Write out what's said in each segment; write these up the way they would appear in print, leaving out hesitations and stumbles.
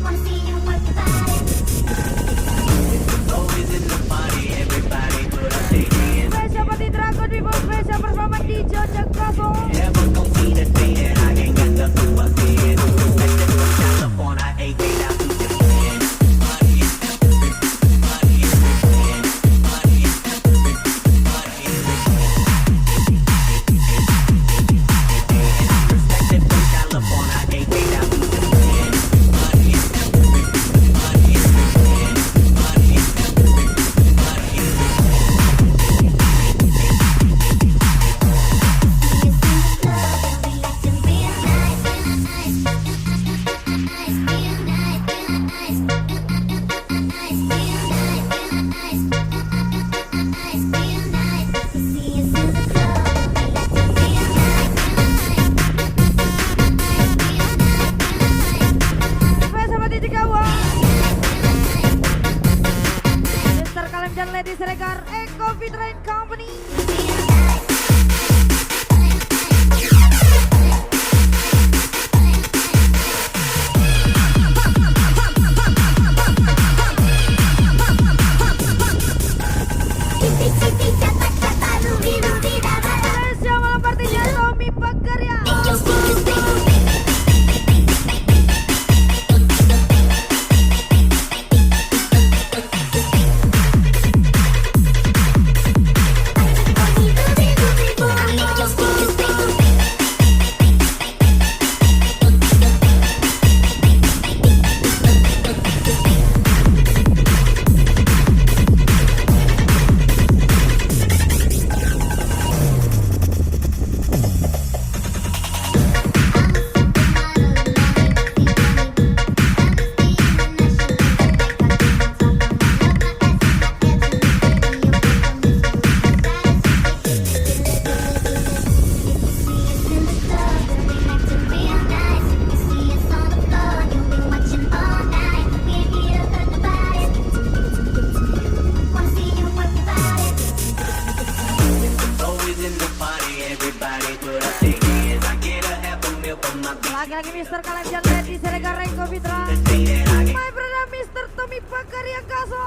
Spesial Pati Dragon People, spesial bersama DJ Cekaso. Dan Ladies Regar Eko Fitrain Company. Spesial malam partinya Tommy Pagarya. Lagi-lagi Mr. Kalem Ladies Regar Eko Fitra. My brother Mr. Tommy Pagarya Kaso.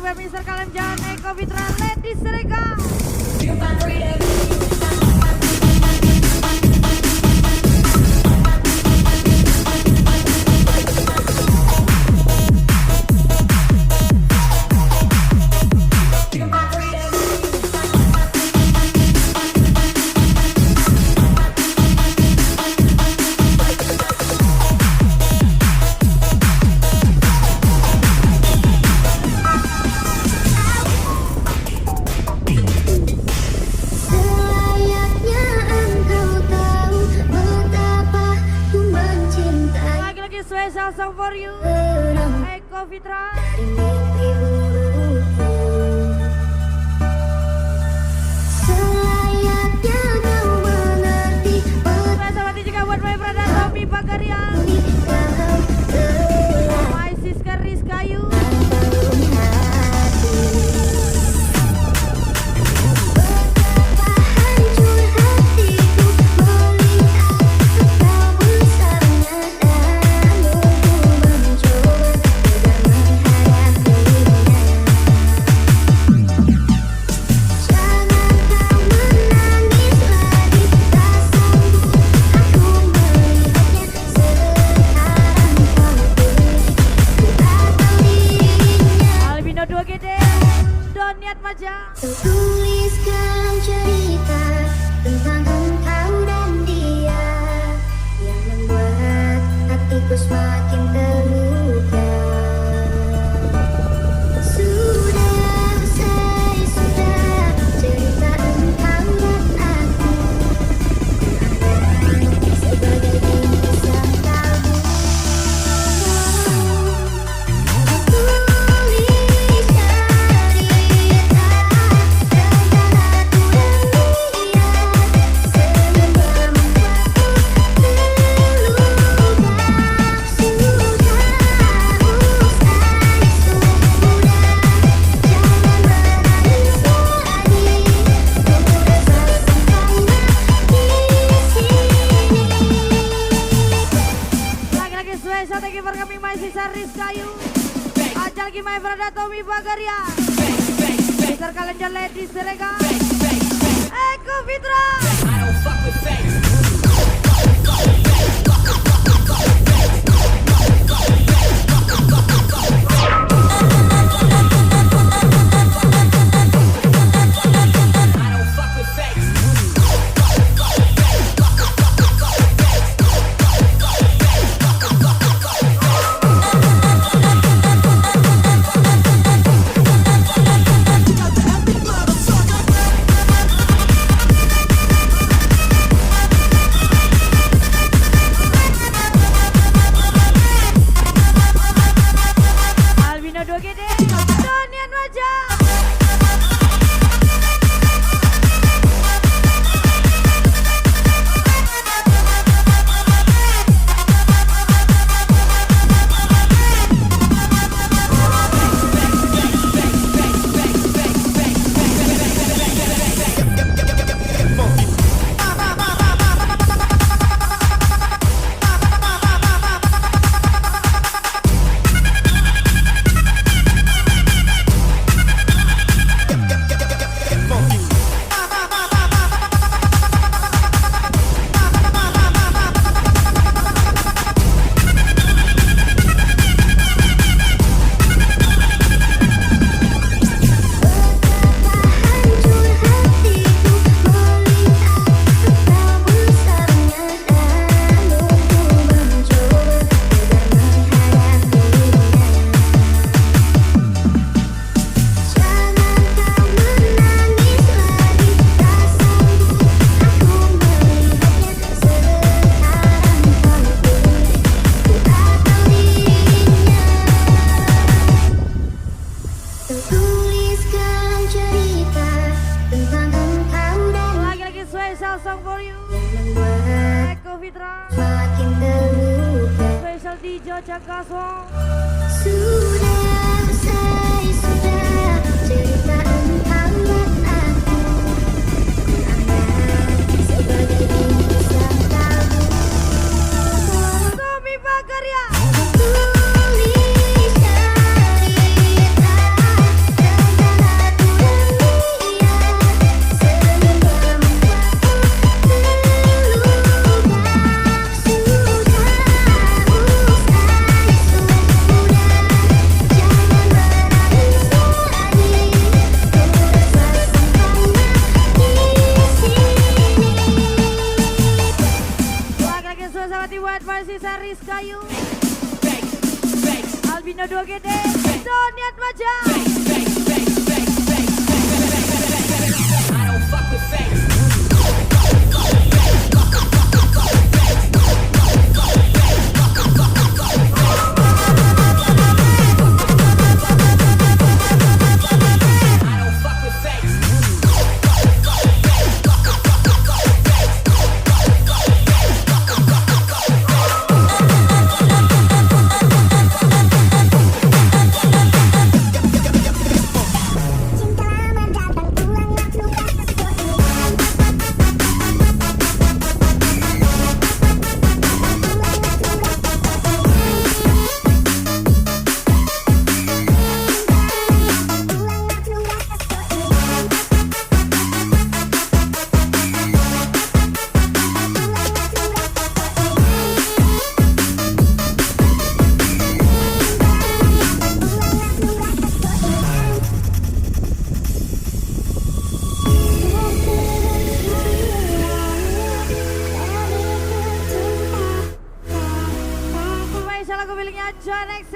buat Mr. Kalem Jalan Eko Fitra Lady Serega. Special song for you, Eko Fitra. Special hati juga buat my brother Tommy Bagarian, my sister Rizkayu. Tuliskan cerita tentang engkau dan dia yang membuat hatiku semakin terluka. Sudah cerita engkau dan aku sebagai kisah tabu. Thank you for coming my sister Rizkayu. Ajal lagi my brother Tommy Bagarian, Mr. Kalender Lady Serega, Eko Fitra. Special di Jogjakarta. Sudah cerita engkau dan aku sebagai kisah tabu. Tommy Bagarian. Tulis cerita sama tim buat masih Saris Kayu Albino 2 gede Doniat Maja lagu miliknya John X.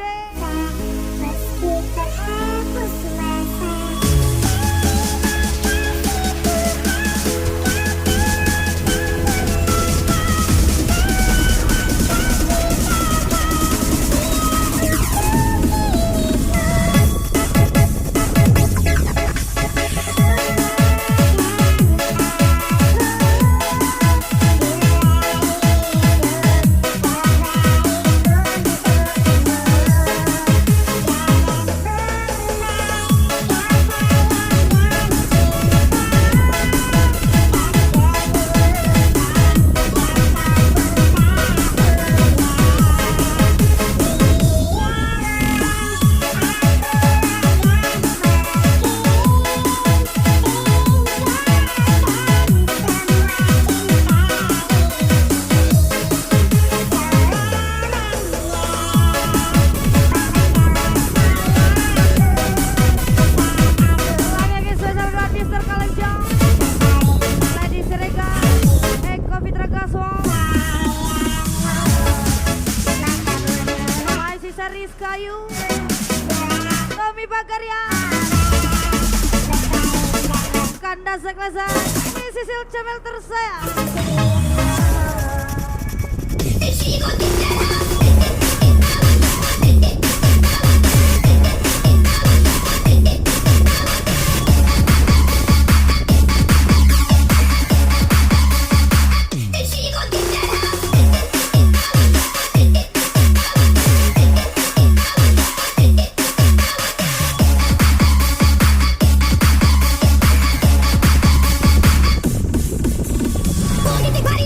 Saris Kayu Tommy Bagaria Kanda Seklasan Misi Sil Cemel tersayang Get the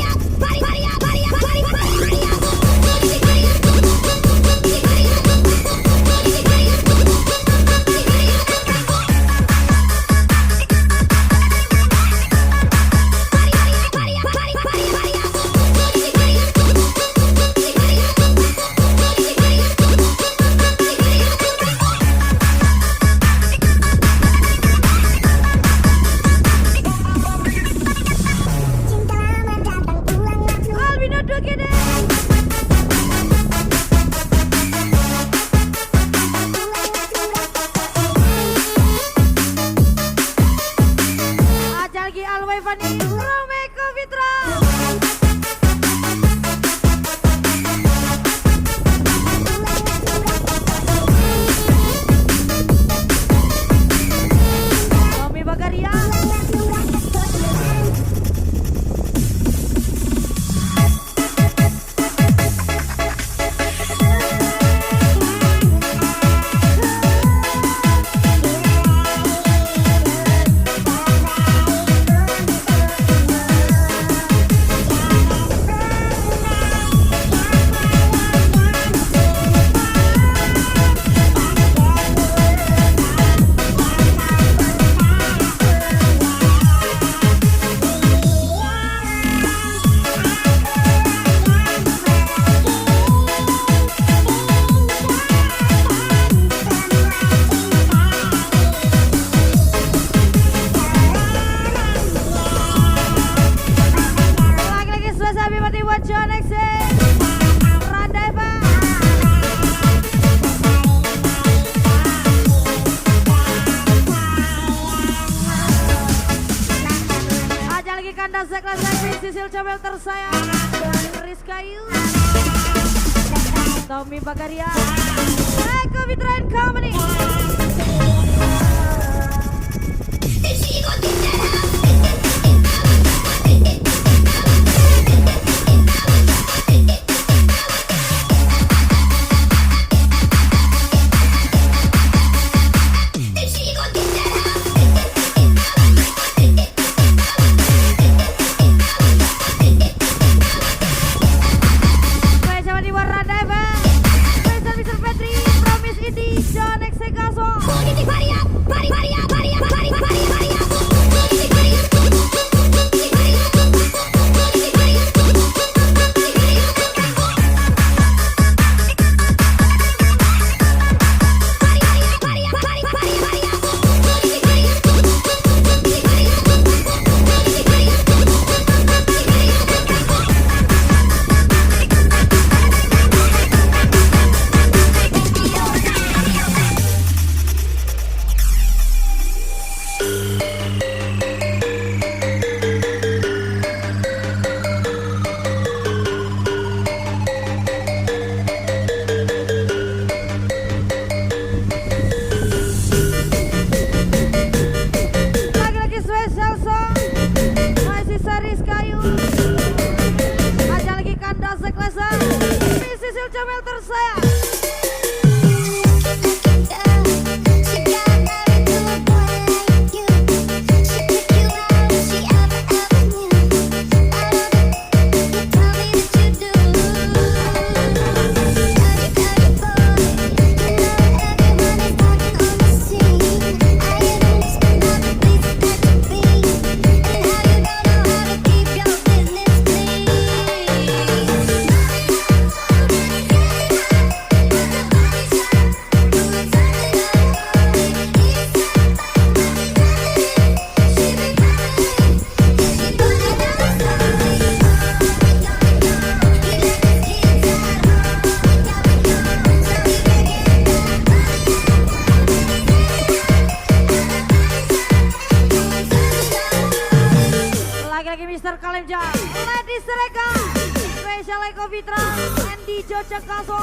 Comel tersayang Rizkayu, Tommy Bagaria, Eko Fitra and Company. Mr. Kalemja, Lady Serega, Spesial Eko Fitra, Andy Jojak Kaso,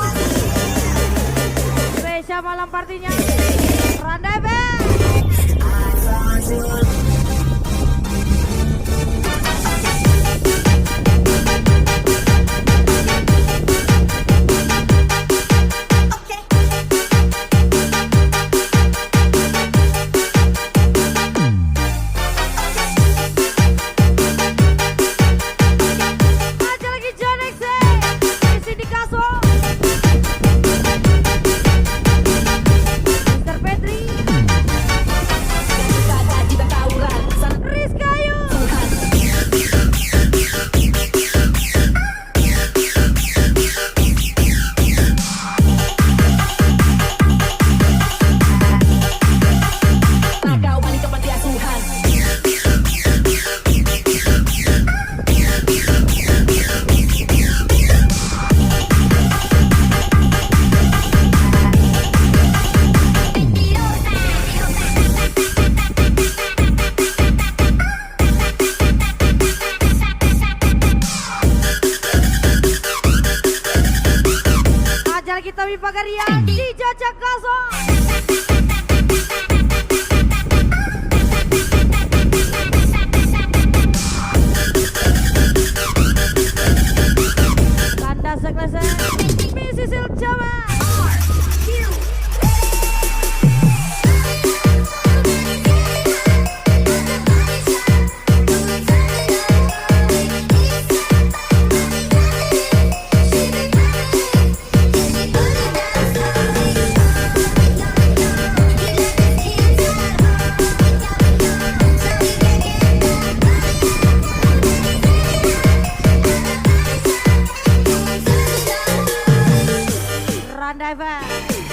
spesial malam partinya, Randai Band. Tommy Bagaria di Jojak Kaso. Tanda seklase Misi Siljawa.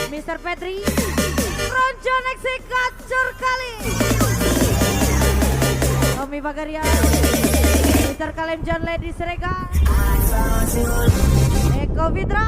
Mr. Petri, Ronjon Eksi kacur kali. Tommy Bagaria, Mr. Kalem John Lady Serega, Eko Fitra.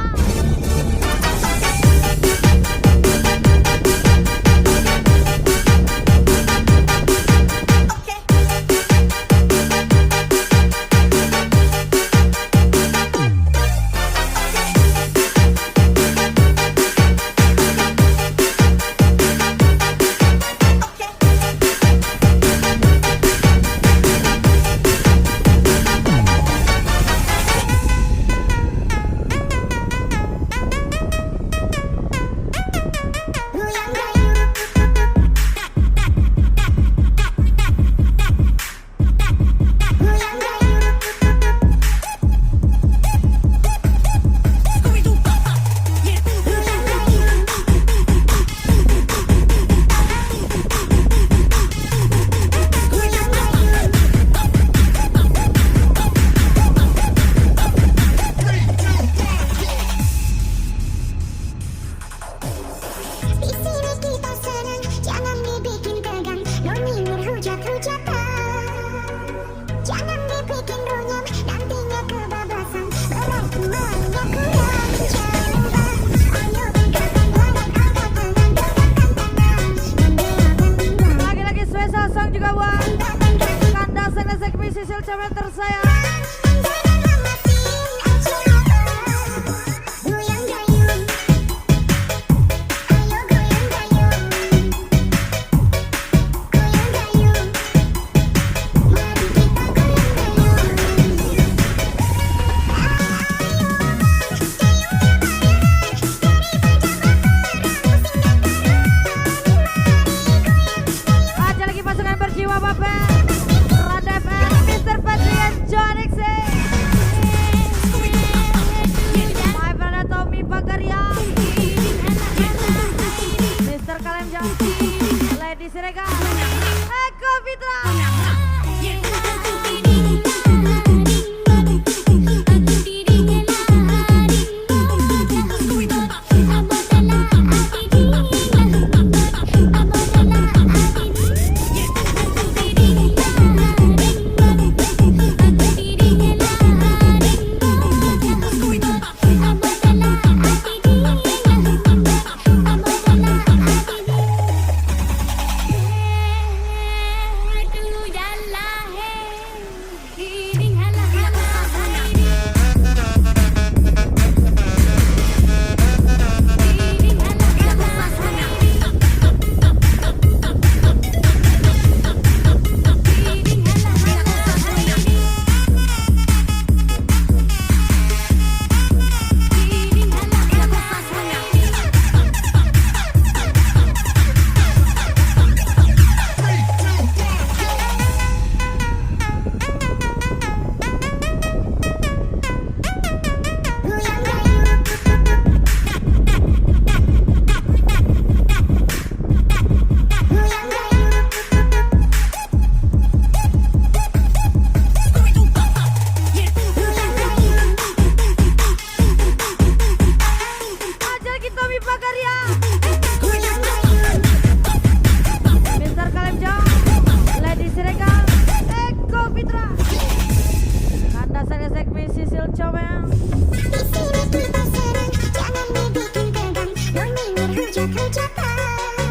ucapan.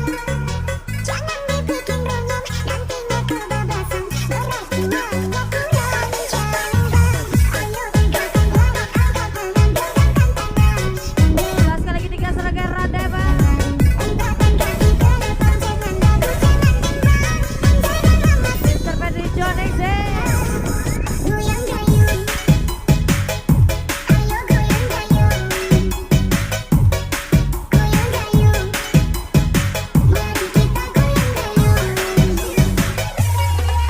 Jangan dibikin runyam, nantinya kebablasan. Berarti maunya kurang coba. Ayo tinggalkan warak angkat tangan, dengarkan tangan. Sekali lagi 3 serangkai Radeva. Mr. Pedri John X. Goyang gayung, ayo goyang gayung, goyang gayung, mari kita goyang gayung.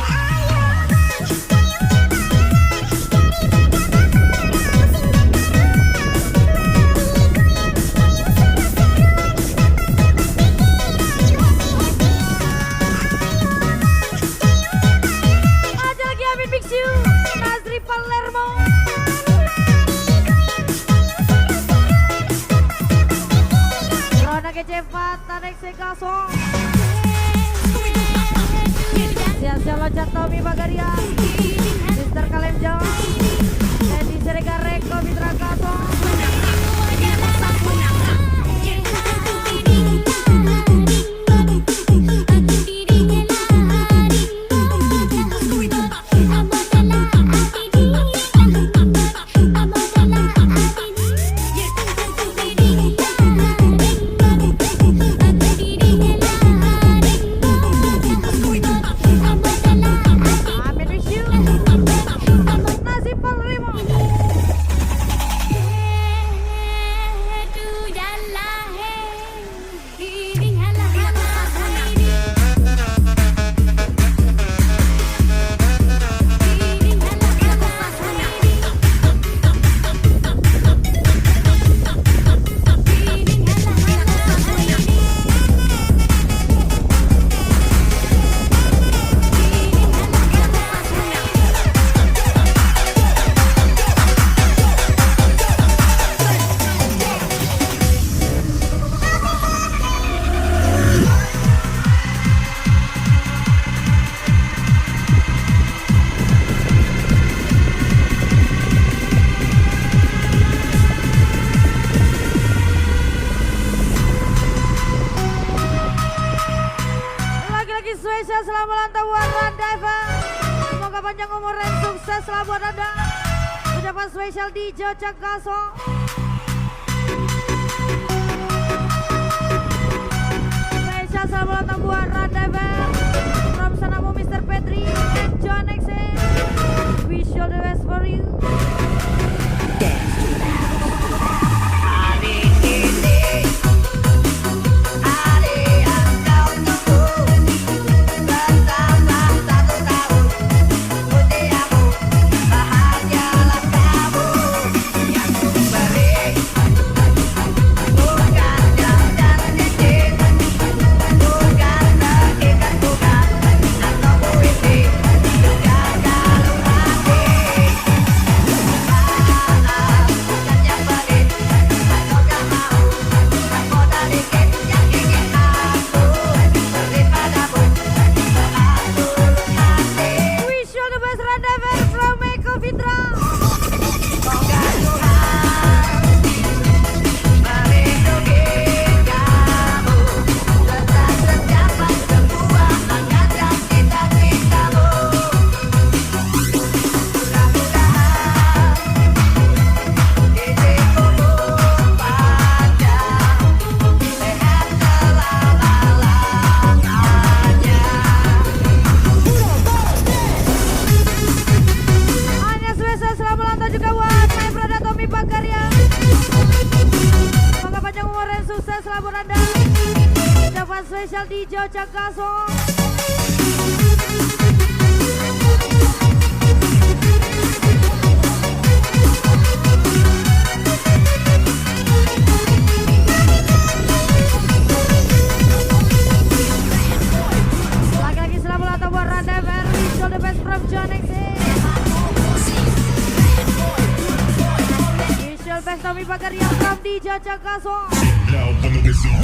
Ayo bang, gayungnya Ada lagi Amin Biksu, Nazri Palermo. Rona Kecepat, Tanek Sekaso. Sia-sia loncat Tommy Bagaria. Mr. Kalem Jawa. Lady Serega Reko Mitra Kaso. Amin Biksu. Nasi Palermo. Lagi-lagi spesial selamat ulang tahun buat Radeva. Semoga panjang umur dan sukses selalu buat Anda. Ucapan spesial di Jojak Kaso. Spesial selamat ulang tahun buat Radeva. From sanamu Mr. Petri and John X. Wish you the best for you. Wish you the best Radeva from Eko Fitra. Hanya spesial selamat ulang tahun juga buat my brother Tommy Bagaria. Semoga panjang umur dan sukses selalu buat Anda. Ucapan spesial di Jojak Kaso. Lagi-lagi selamat ulang tahun buat Radeva. Wish you the best from John X. Wish you the best Tommy Bagaria from di Jojak Kaso. Now on the whistle.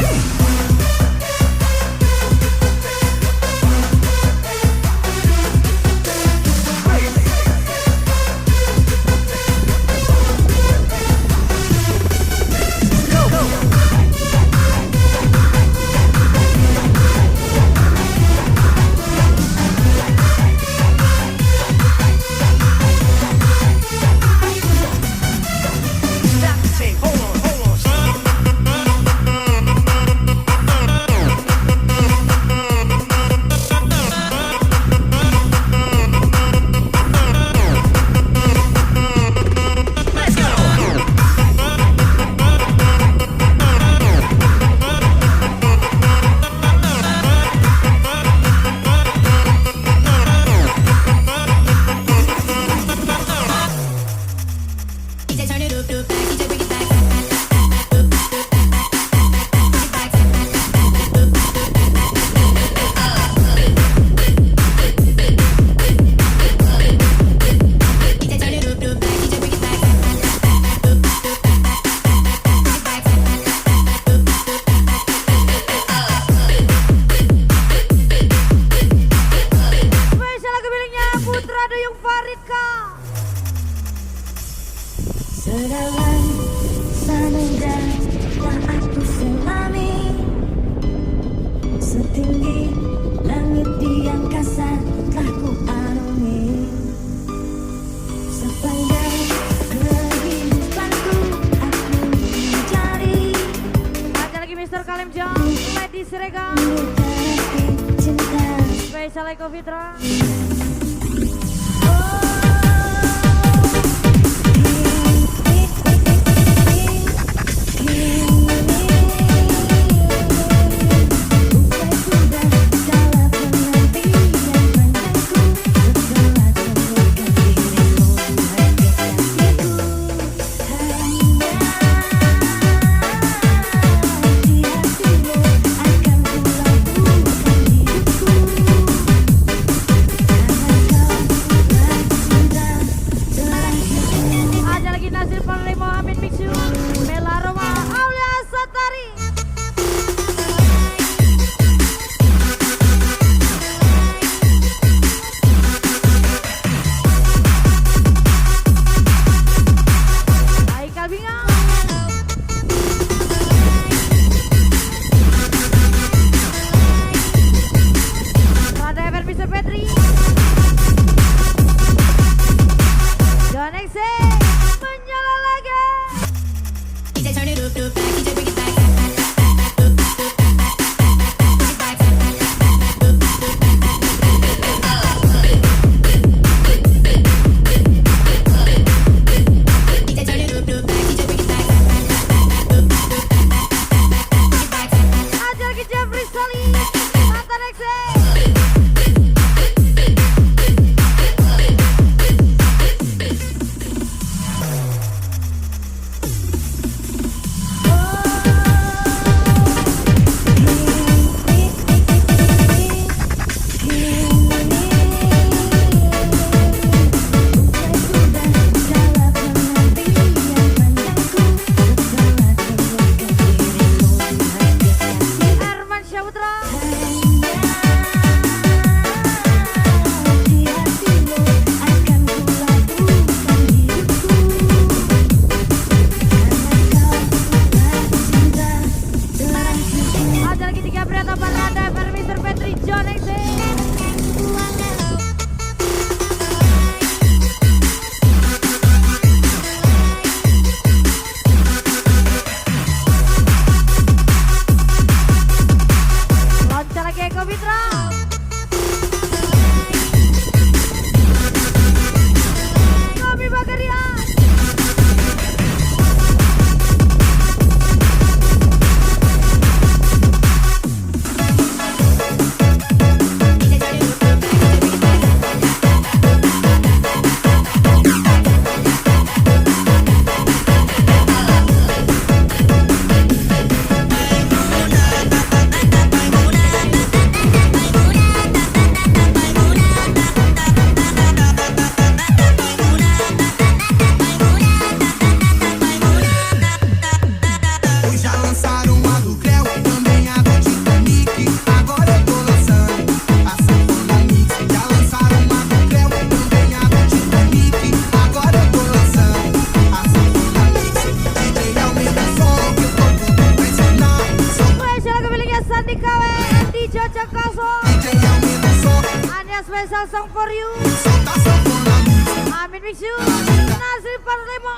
spesial Eko Fitra. Special song for you. Amin Mixu, Nasri Parlemo,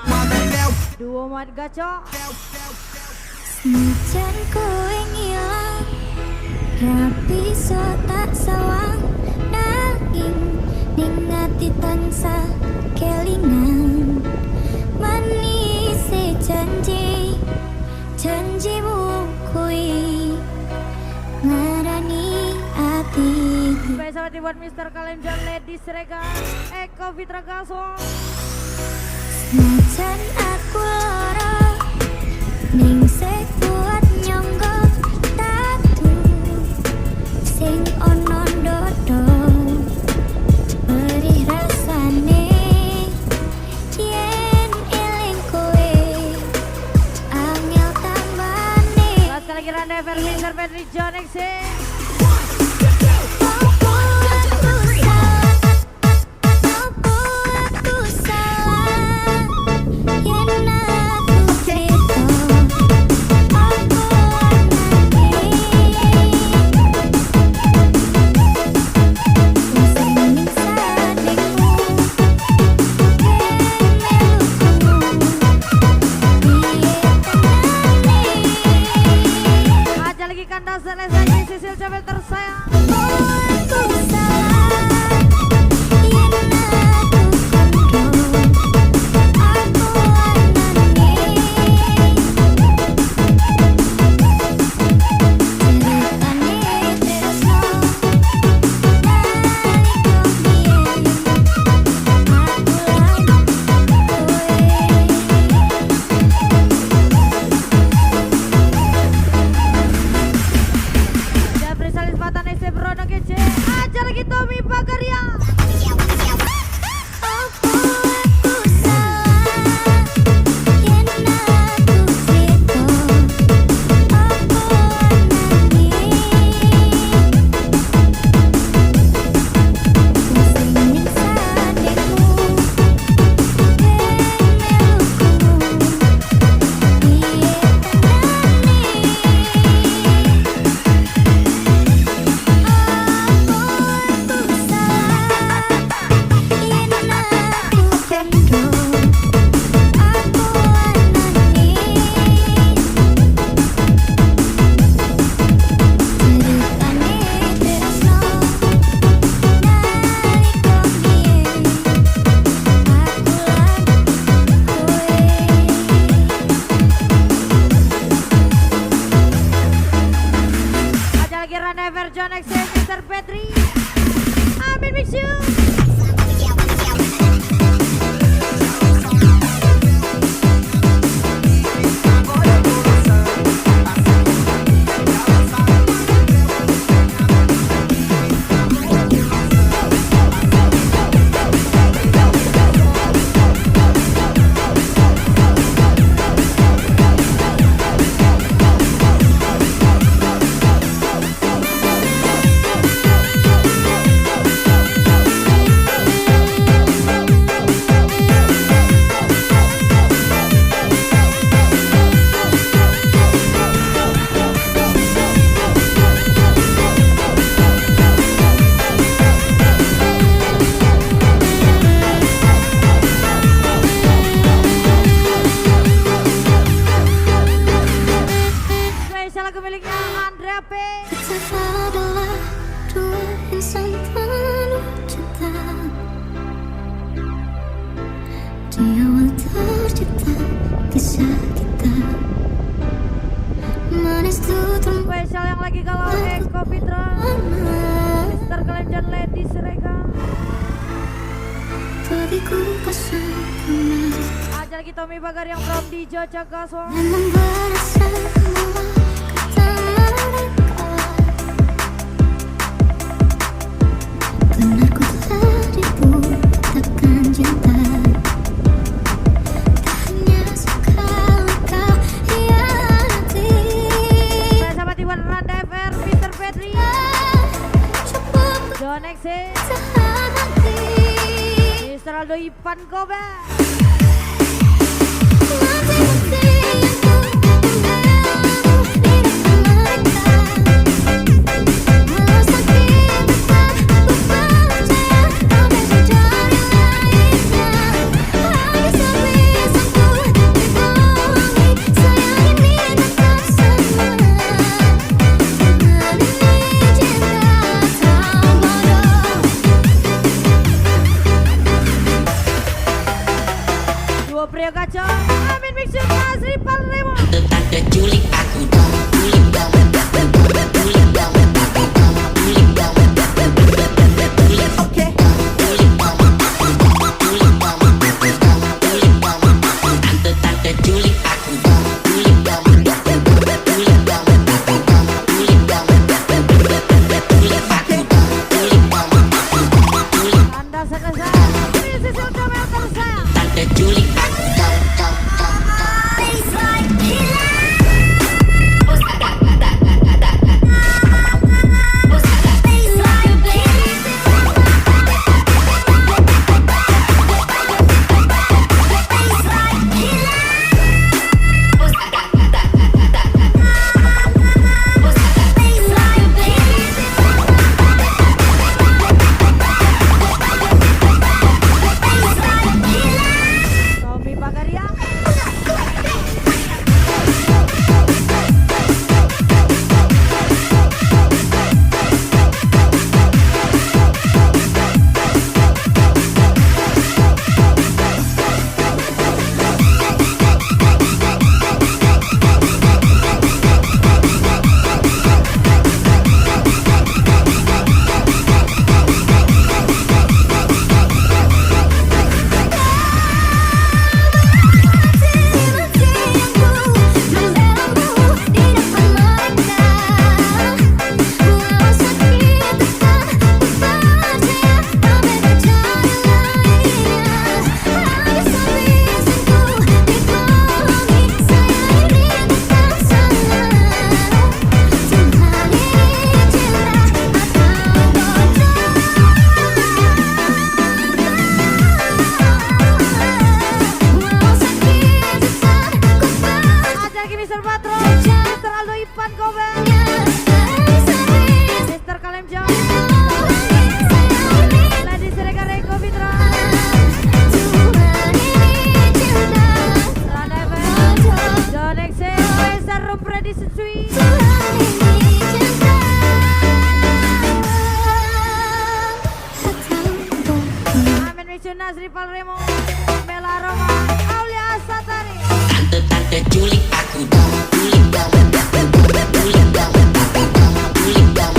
Duo Mat Gaco. Senajan kowe ngilang, rapi so tak sawang, nanging ning ati tansah kelingan. Manis janjimu kuwi ngarani ati. Spesial dibuat Mr. Kalender Lady Srega Eko Fitra Gaso. Senajan aku lara ning sekuat nyangga tatu sing ono ndodo perih rasane yen eling kowe angel tambane. Sekali lagi Randa Verminzer Petri Jonex. Sisil Cabel tersayang. John X, Mr. Petri. Amin mix you. Kita adalah dua insan penuh cinta. Di awal tercipta kisah kita. Manis tutur spesial yang lagi galau Eko Fitra, Mr. Kalian dan Lady Serega. Bagiku kau sempurna. Aja lagi Tommy Bagar yang from di Jogjakarta. Memang berasa semua kata mereka. Benar ku tertipu takkan cinta. Tak hanya sekali kau hianati. Saya sahabat Iwan Randa FR, Mr. Petri, Cukup John X, tahan hati. Mr. Aldo Ipan Kobe. Mati-mati Pria kacau, Amin Mixu Nasri Palremo. Tante culik aku dong, culik dong, culik dong, culik dong, culik oke, culik dong, culik dong, culik dong, tante culik aku dong, culik dong, culik dong, culik dong, culik aku dong, culik dong, Anda selesai, ini sisil kamera tersayang. tante culik aku. Nasri Palremo, Mela Roma, Aulia Satari. Tante culik aku dong, culik dong, culik dong, culik dong,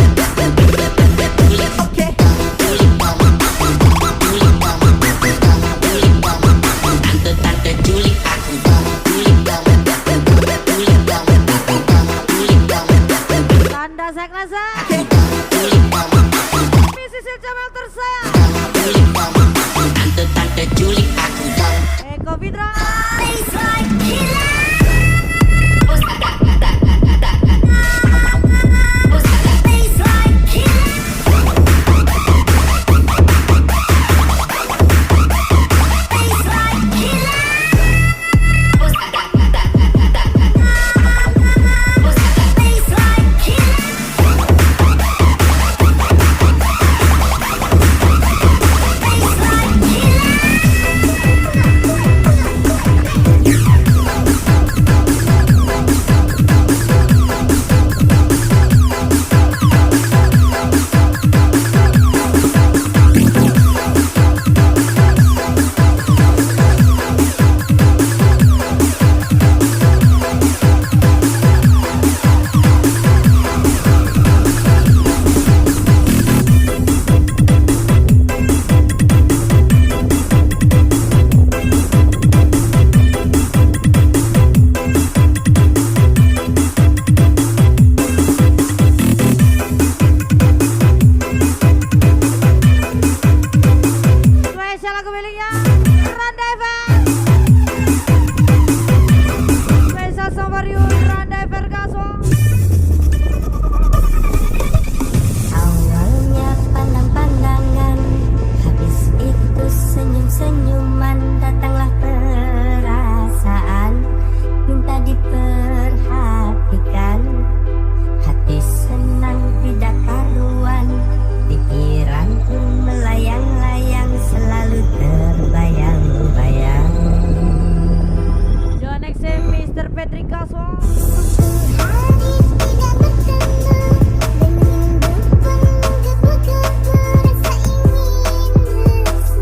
Kaso.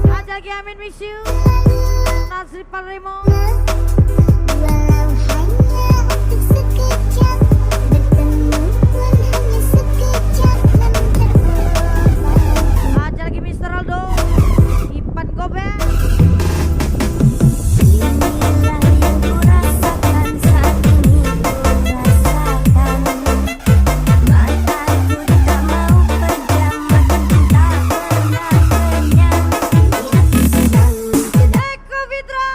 Ada lagi Amin miss you. Nasri Palrimo. Ada lagi Mr. Aldo. Ipan Gobe. Eko Fitra.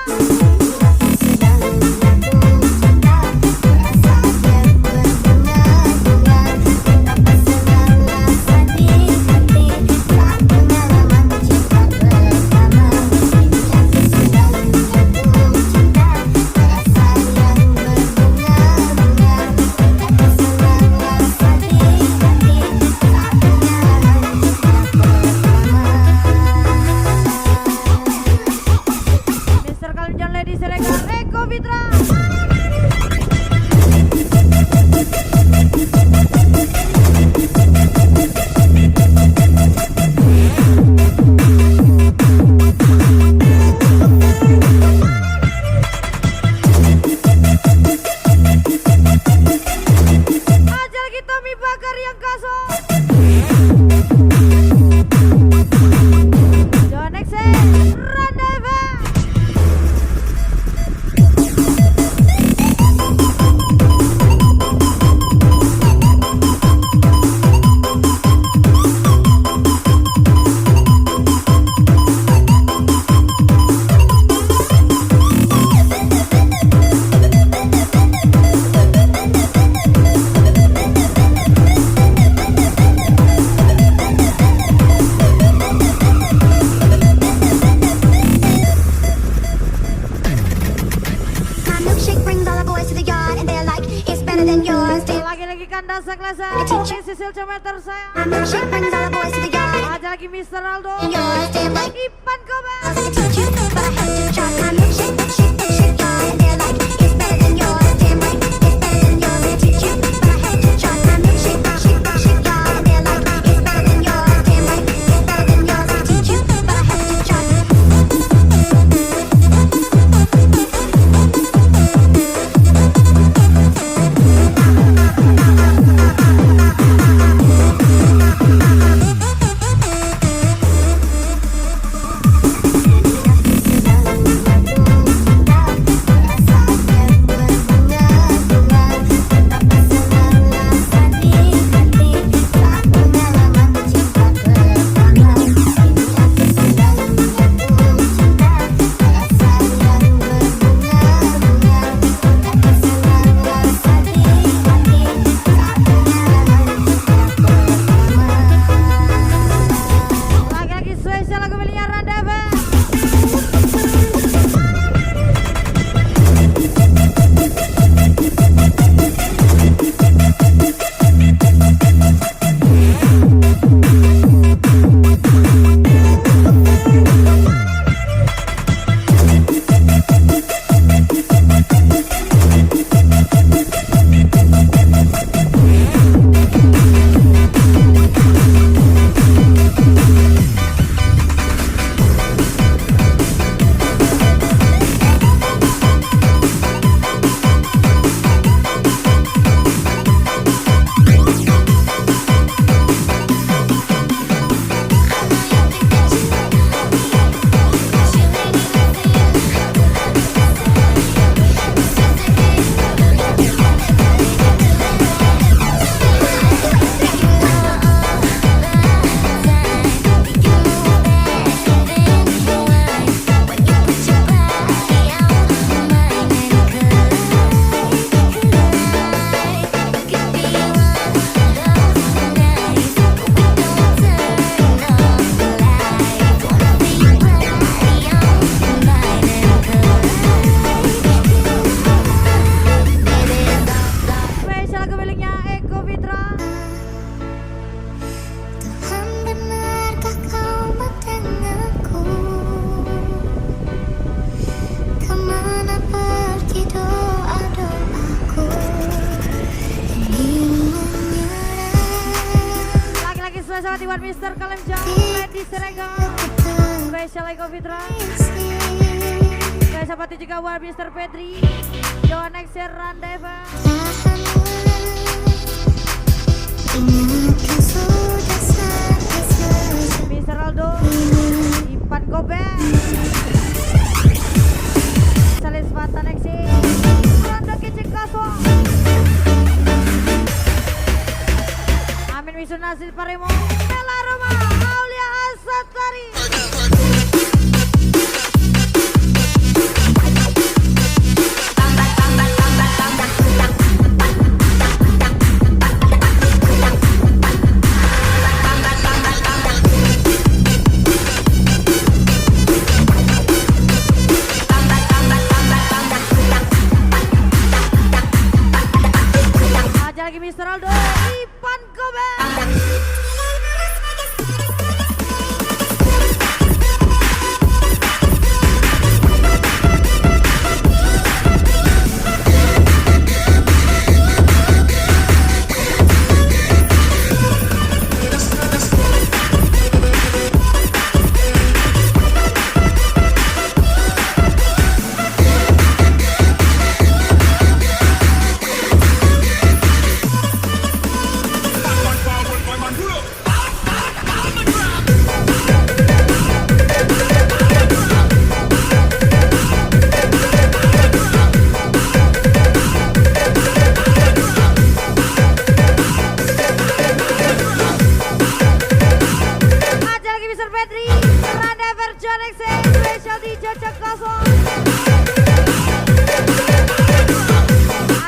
Mr. Kalenjan Lady Senegal. Eko Fitra. Ada lagi Tommy Bakar yang kaso. John Exe, Randeva. Lagi-lagi kanda sekelasa. Sisil Cometer saya. Ada lagi Mr. Aldo. Ipan Kobe. Spesial buat Mr. Kalenjang, Lady Serega, spesial Eko Fitra. Spesial juga buat Mr. Pedri, Johan Exer Randeva. Mr. Aldo, Ipan Gobek, Salis Fatan Exi, Randa Kecik Kaso, Amin Wisu Nasir Paremo, Mela Roma, Aulia Asatari. Lagi Mr. Aldo, Ipan Kobe.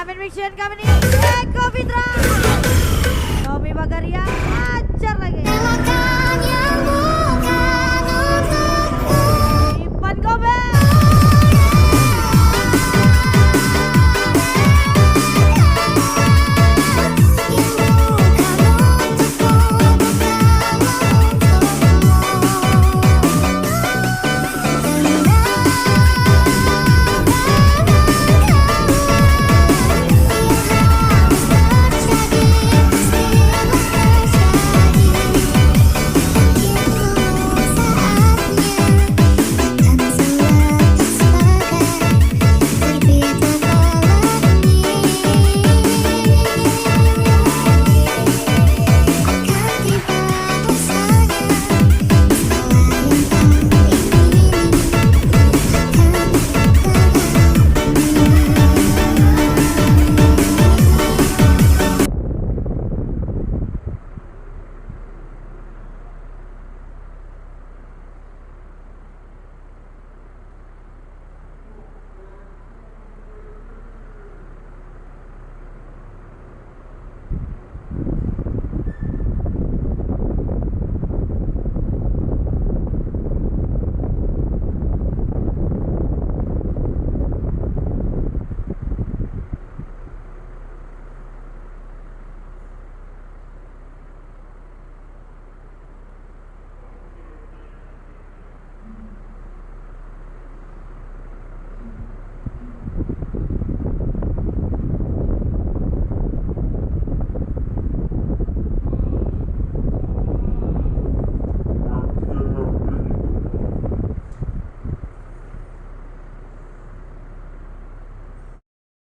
Amin Mixtion kami nih.